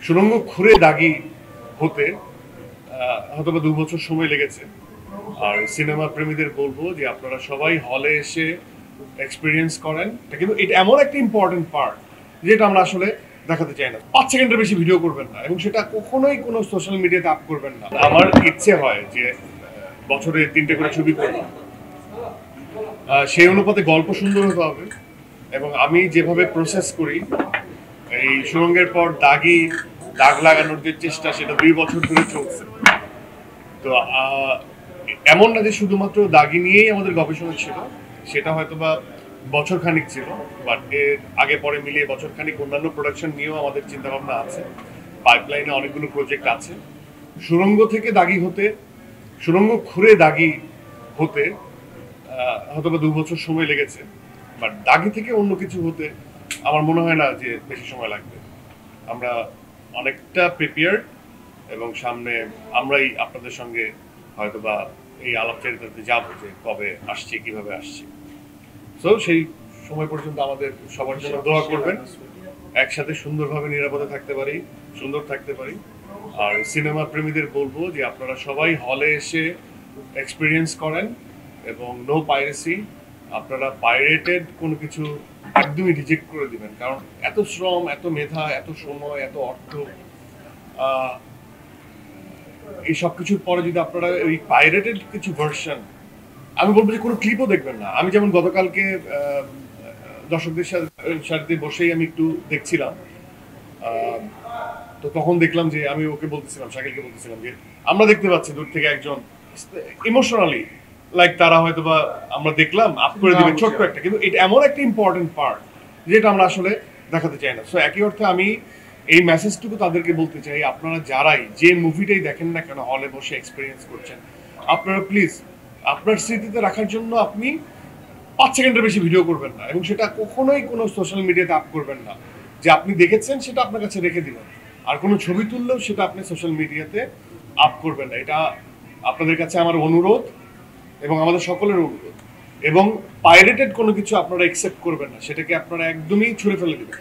সুড়ঙ্গ খুঁড়ে দাগি হতে হয়তো 2 বছর সময় লেগেছে। আর সিনেমা প্রেমীদের বলবো যে আপনারা সবাই হলে এসে এক্সপিরিয়েন্স করেন। কিন্তু এটা এমন একটা ইম্পর্টেন্ট পার্ট যেটা আমরা আসলে দেখাতে চাই না। 5 সেকেন্ডের বেশি ভিডিও করবেন না এবং সেটা কখনোই কোনো সোশ্যাল মিডিয়াতে আপ করবেন না। আমার ইচ্ছে হয় যে বছরে 3টে করে ছবি করব, সেই অনুপাতে গল্প সুন্দর হতে হবে এবং আমি যেভাবে প্রসেস করি এই সুড়ঙ্গের পর দাগ লাগানোর যে চেষ্টা সেটা 2 বছর ধরে চলছে। তো এমন না যে শুধুমাত্র দাগি নিয়েই আমাদের গবেষণা ছিল, সেটা হয়তো বা বছর খানিক ছিল, বাট এর আগে পরে মিলিয়ে বছর খানিক অন্যান্য প্রোডাকশন নিয়েও আমাদের চিন্তা ভাবনা আছে। পাইপলাইনে অনেকগুলো প্রজেক্ট আছে। সুড়ঙ্গ থেকে দাগি হতে, সুড়ঙ্গ খুঁড়ে দাগি হতে হয়তো বা 2 বছর সময় লেগেছে, বাট দাগি থেকে অন্য কিছু হতে আমার মনে হয় না যে বেশি সময় লাগবে। আমরা অনেকটা প্রিপেয়ার্ড এবং সামনে আমরাই আপনাদের সঙ্গে হয়তোবা এই আলাপচারিতাতে যাবো যে কবে আসছি, কিভাবে আসছি। সো সেই সময় পর্যন্ত আমাদের সবার জন্য দোয়া করবেন, একসাথে সুন্দরভাবে নিরাপদে থাকতে পারি, সুন্দর থাকতে পারি। আর সিনেমা প্রেমীদের বলবো যে আপনারা সবাই হলে এসে এক্সপিরিয়েন্স করেন এবং নো পাইরেসি। আপনারা পাইরেটেড কোনো কিছু একদমই রিজেক্ট করে দিবেন, কারণ এত শ্রম, এত মেধা, এত সময়, এত অর্থ, এই সব কিছুর পরে যদি আপনারা ওই পাইরেটেড কিছু ভার্সন, আমি বলবো যে কোনো ক্লিপও দেখবেন না। আমি যেমন গতকালকে দর্শকদের সাথে বসেই আমি একটু দেখছিলাম, তো তখন দেখলাম যে আমি ওকে বলতেছিলাম, শাকিলকে বলতেছিলাম যে আমরা দেখতে পাচ্ছি দূর থেকে একজন ইমোশনালি লাইক তারা হয়তো বা আমরা দেখলাম আপ করে দিবে ছোট্ট একটা, কিন্তু এটা এমন একটা ইম্পর্টেন্ট পার্ট যেটা আমরা আসলে দেখাতে চাই না। সো একই অর্থে আমি এই মেসেজটুকু তাদেরকে বলতে চাই, আপনারা যারাই যে মুভিটাই দেখেন না কেন হলে বসে এক্সপিরিয়েন্স করছেন, আপনারা প্লিজ আপনার স্মৃতিতে রাখার জন্য আপনি 5 সেকেন্ডের বেশি ভিডিও করবেন না এবং সেটা কখনোই কোনো সোশ্যাল মিডিয়াতে আপ করবেন না। যে আপনি দেখেছেন সেটা আপনার কাছে রেখে দিবেন, আর কোনো ছবি তুললেও সেটা আপনি সোশ্যাল মিডিয়াতে আপ করবেন না। এটা আপনাদের কাছে আমার অনুরোধ এবং আমাদের সকলের অনুরোধ। এবং পাইরেটেড কোনো কিছু আপনারা অ্যাকসেপ্ট করবেন না, সেটাকে আপনারা একদমই ছুঁড়ে ফেলে দিবেন।